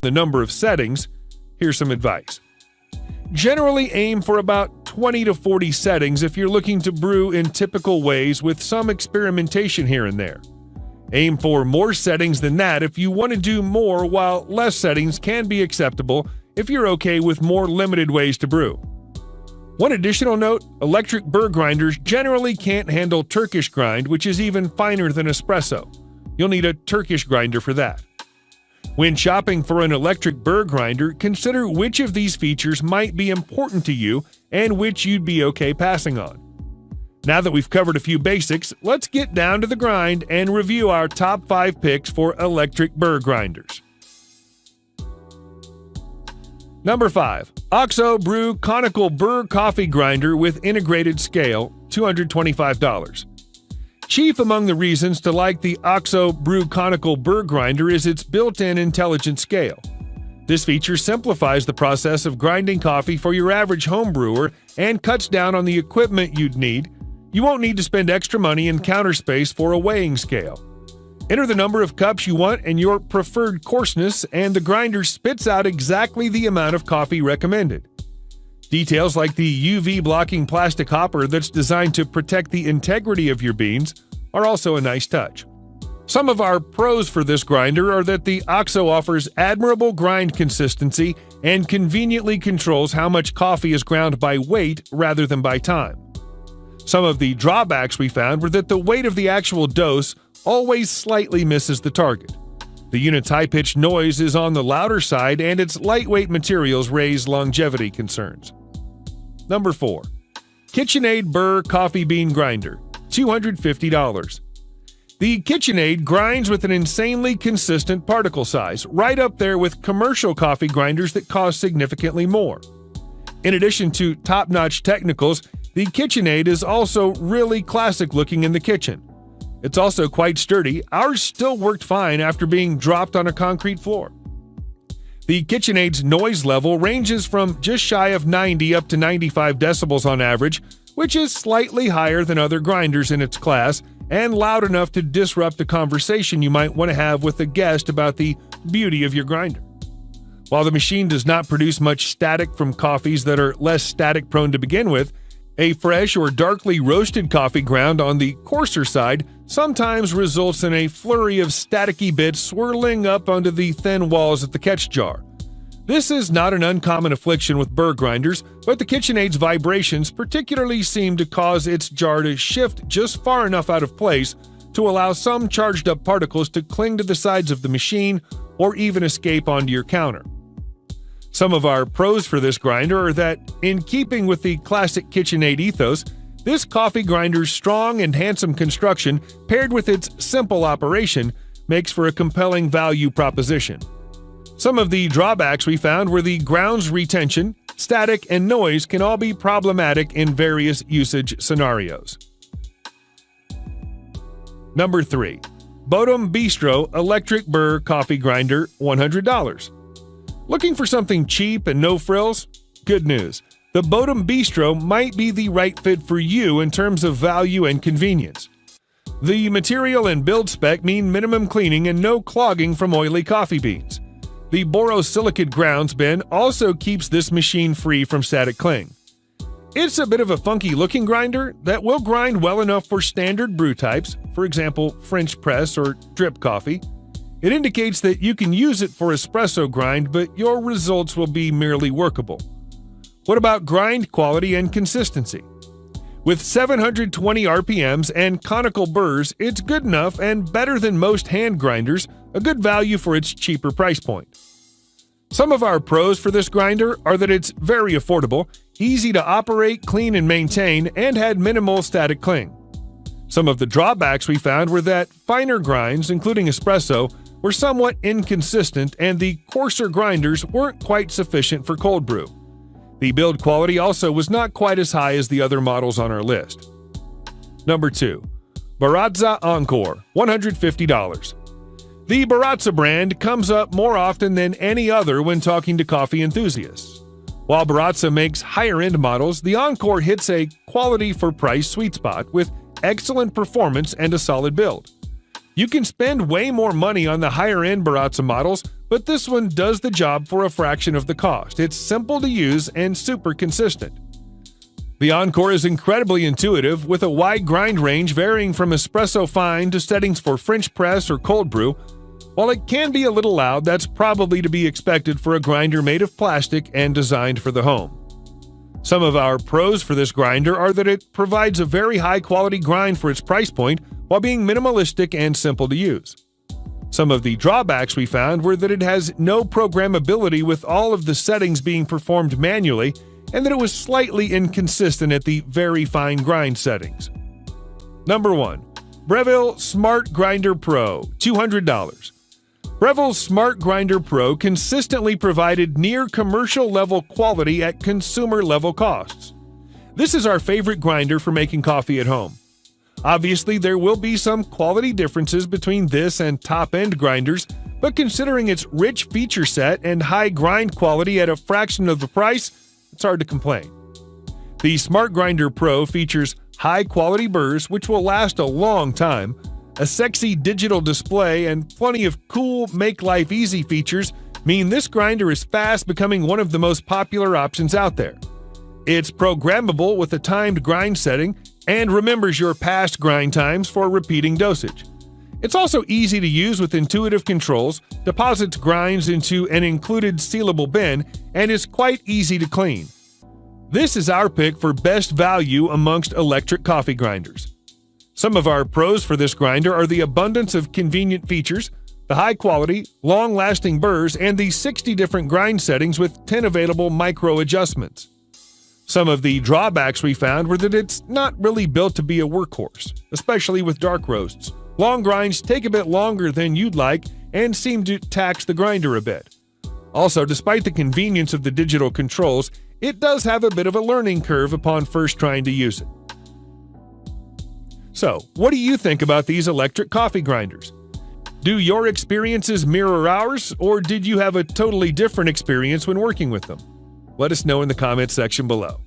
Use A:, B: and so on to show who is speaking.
A: the number of settings, here's some advice. Generally aim for about 20 to 40 settings if you're looking to brew in typical ways with some experimentation here and there. Aim for more settings than that if you want to do more, while less settings can be acceptable if you're okay with more limited ways to brew. One additional note, electric burr grinders generally can't handle Turkish grind, which is even finer than espresso. You'll need a Turkish grinder for that. When shopping for an electric burr grinder, consider which of these features might be important to you and which you'd be okay passing on. Now that we've covered a few basics, let's get down to the grind and review our top 5 picks for electric burr grinders. Number 5. OXO BREW Conical Burr Coffee Grinder with Integrated Scale, $225. Chief among the reasons to like the OXO BREW Conical Burr Grinder is its built-in intelligent scale. This feature simplifies the process of grinding coffee for your average home brewer and cuts down on the equipment you'd need. You won't need to spend extra money and counter space for a weighing scale. Enter the number of cups you want and your preferred coarseness, and the grinder spits out exactly the amount of coffee recommended. Details like the UV-blocking plastic hopper that's designed to protect the integrity of your beans are also a nice touch. Some of our pros for this grinder are that the OXO offers admirable grind consistency and conveniently controls how much coffee is ground by weight rather than by time. Some of the drawbacks we found were that the weight of the actual dose always slightly misses the target. The unit's high-pitched noise is on the louder side, and its lightweight materials raise longevity concerns. Number 4. KitchenAid Burr Coffee Bean Grinder, $250. The KitchenAid grinds with an insanely consistent particle size, right up there with commercial coffee grinders that cost significantly more. In addition to top-notch technicals, the KitchenAid is also really classic-looking in the kitchen. It's also quite sturdy. Ours still worked fine after being dropped on a concrete floor. The KitchenAid's noise level ranges from just shy of 90 up to 95 decibels on average, which is slightly higher than other grinders in its class and loud enough to disrupt a conversation you might want to have with a guest about the beauty of your grinder. While the machine does not produce much static from coffees that are less static prone to begin with, a fresh or darkly roasted coffee ground on the coarser side sometimes results in a flurry of staticky bits swirling up onto the thin walls of the catch jar. This is not an uncommon affliction with burr grinders, but the KitchenAid's vibrations particularly seem to cause its jar to shift just far enough out of place to allow some charged-up particles to cling to the sides of the machine or even escape onto your counter. Some of our pros for this grinder are that, in keeping with the classic KitchenAid ethos, this coffee grinder's strong and handsome construction, paired with its simple operation, makes for a compelling value proposition. Some of the drawbacks we found were the ground's retention, static, and noise can all be problematic in various usage scenarios. Number 3. Bodum BISTRO Electric Burr Coffee Grinder, $100. Looking for something cheap and no frills? Good news. The Bodum BISTRO might be the right fit for you in terms of value and convenience. The material and build spec mean minimum cleaning and no clogging from oily coffee beans. The borosilicate grounds bin also keeps this machine free from static cling. It's a bit of a funky looking grinder that will grind well enough for standard brew types, for example French press or drip coffee. It indicates that you can use it for espresso grind, but your results will be merely workable. What about grind quality and consistency? With 720 RPMs and conical burrs, it's good enough and better than most hand grinders, a good value for its cheaper price point. Some of our pros for this grinder are that it's very affordable, easy to operate, clean, and maintain, and had minimal static cling. Some of the drawbacks we found were that finer grinds, including espresso, were somewhat inconsistent, and the coarser grinders weren't quite sufficient for cold brew. The build quality also was not quite as high as the other models on our list. Number 2. Baratza Encore, $150. The Baratza brand comes up more often than any other when talking to coffee enthusiasts. While Baratza makes higher-end models, the Encore hits a quality-for-price sweet spot with excellent performance and a solid build. You can spend way more money on the higher-end Baratza models, but this one does the job for a fraction of the cost. It's simple to use and super consistent. The Encore is incredibly intuitive, with a wide grind range varying from espresso fine to settings for French press or cold brew. While it can be a little loud, that's probably to be expected for a grinder made of plastic and designed for the home. Some of our pros for this grinder are that it provides a very high-quality grind for its price point while being minimalistic and simple to use. Some of the drawbacks we found were that it has no programmability, with all of the settings being performed manually, and that it was slightly inconsistent at the very fine grind settings. Number 1. Breville Smart Grinder Pro, $200. Breville's Smart Grinder Pro consistently provided near commercial-level quality at consumer-level costs. This is our favorite grinder for making coffee at home. Obviously, there will be some quality differences between this and top-end grinders, but considering its rich feature set and high grind quality at a fraction of the price, it's hard to complain. The Smart Grinder Pro features high-quality burrs, which will last a long time, a sexy digital display, and plenty of cool make-life-easy features mean this grinder is fast becoming one of the most popular options out there. It's programmable with a timed grind setting and remembers your past grind times for repeating dosage. It's also easy to use with intuitive controls, deposits grinds into an included sealable bin, and is quite easy to clean. This is our pick for best value amongst electric coffee grinders. Some of our pros for this grinder are the abundance of convenient features, the high-quality, long-lasting burrs, and the 60 different grind settings with 10 available micro adjustments. Some of the drawbacks we found were that it's not really built to be a workhorse, especially with dark roasts. Long grinds take a bit longer than you'd like and seem to tax the grinder a bit. Also, despite the convenience of the digital controls, it does have a bit of a learning curve upon first trying to use it. So, what do you think about these electric coffee grinders? Do your experiences mirror ours, or did you have a totally different experience when working with them? Let us know in the comments section below.